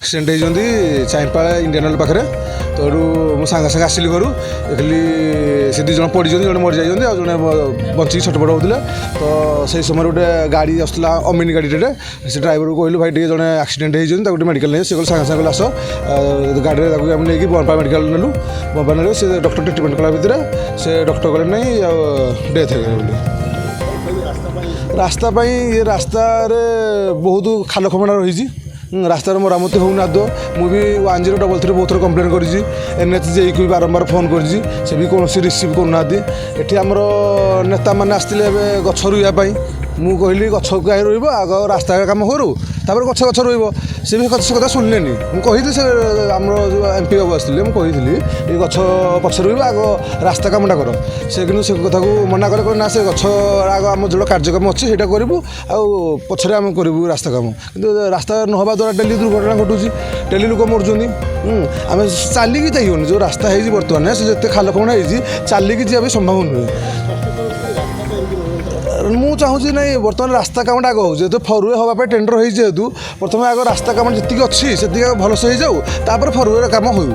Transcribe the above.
Accident ହେଇଛନ୍ତି Chainpal Indian oil ପାଖରେ। ତ ଏଠୁ ମୁଁ ସାଙ୍ଗେ ସାଙ୍ଗେ ଆସିଲି ଘରୁ, ଦେଖିଲି ସେ 2 ଜଣ ପଡ଼ିଛନ୍ତି, ଜଣେ ମରିଯାଇଛନ୍ତି ଆଉ ଜଣେ ବଞ୍ଚିକି ଛଟପଟ ହେଉଥିଲେ। ତ ସେଇ ସମୟରେ ଗୋଟେ ଗାଡ଼ି ଆସୁଥିଲା ଅମିନି ଗାଡ଼ିଟେ, ସେ ଡ୍ରାଇଭରକୁ କହିଲୁ ଭାଇ ଟିକେ ଜଣେ ଆକ୍ସିଡେଣ୍ଟ ହେଇଛନ୍ତି ତାକୁ ଟିକେ ମେଡ଼ିକାଲ ନେଇ। ସେ କହିଲେ ସାଙ୍ଗେ ସାଙ୍ଗେ କହିଲେ ଆସ, ଗାଡ଼ିରେ ତାକୁ ଆମେ ନେଇକି ବନପା ମେଡ଼ିକାଲ ନେଲୁ। ବନପା ନେଲେ ସେ ଡକ୍ଟର ଟ୍ରିଟମେଣ୍ଟ କଲା ଭିତରେ ସେ ଡକ୍ଟର କହିଲେ ନାହିଁ ଆଉ ଡେଥ୍ ହେଇଗଲା ବୋଲି। ରାସ୍ତା ପାଇଁ ଏ ରାସ୍ତାରେ ବହୁତ ଖାଲ ଖମଣା ରହିଛି। ରାସ୍ତାର ମରାମତି ହେଉନି ଆଦୌ। ମୁଁ ବି 1033 ବହୁତ ଥର କମ୍ପ୍ଲେନ୍ କରିଛି। NHJକୁ ବି ବାରମ୍ବାର ଫୋନ୍ କରିଛି, ସେ ବି କୌଣସି ରିସିଭ୍ କରୁନାହାନ୍ତି। ଏଠି ଆମର ନେତାମାନେ ଆସିଥିଲେ ଏବେ ଗଛ ରୋଇବା ପାଇଁ। ମୁଁ କହିଲି ଗଛ କାହିଁ ରହିବ, ଆଗ ରାସ୍ତା କାମ କରୁ ତାପରେ ଗଛ ରହିବ। ସେ ବି ସେ କଥା ଶୁଣିଲେନି। ମୁଁ କହିଥିଲି ସେ ଆମର ଯେଉଁ MP ବାବୁ ଆସିଥିଲେ, ମୁଁ କହିଥିଲି ଏ ଗଛ ପଛରେ ରହିବ, ଆଗ ରାସ୍ତା କାମଟା କର। ସେ କିନ୍ତୁ ସେ କଥାକୁ ମନା କଲେ, କହିଲେ ନା ସେ ଗଛ ଆଗ ଆମର ଯେଉଁ କାର୍ଯ୍ୟକ୍ରମ ଅଛି ସେଇଟା କରିବୁ, ଆଉ ପଛରେ ଆମେ କରିବୁ ରାସ୍ତା କାମ। କିନ୍ତୁ ରାସ୍ତା ନ ହେବା ଦ୍ୱାରା ଡେଲି ଦୁର୍ଘଟଣା ଘଟୁଛି, ଡେଲି ଲୋକ ମରୁଛନ୍ତି। ଆମେ ଚାଲିକି ଯାଇ ହେଉନି, ଯେଉଁ ରାସ୍ତା ହେଇଛି ବର୍ତ୍ତମାନ ସେ ଯେତେ ଖାଲ ଖମଣା ହେଇଛି ଚାଲିକି ଯିବା ବି ସମ୍ଭବ ନୁହେଁ। ମୁଁ ଚାହୁଁଛି ନାଇଁ ବର୍ତ୍ତମାନ ରାସ୍ତା କାମଟା ଆଗ ହେଉଛି, ଯେହେତୁ ଫରୱେ ହେବା ପାଇଁ ଟେଣ୍ଡର ହେଇଛି, ଯେହେତୁ ପ୍ରଥମେ ଆଗ ରାସ୍ତା କାମ ଯେତିକି ଅଛି ସେତିକି ଆଗ ଭଲସେ ହେଇଯାଉ, ତାପରେ ଫରୱେର କାମ ହେଉ।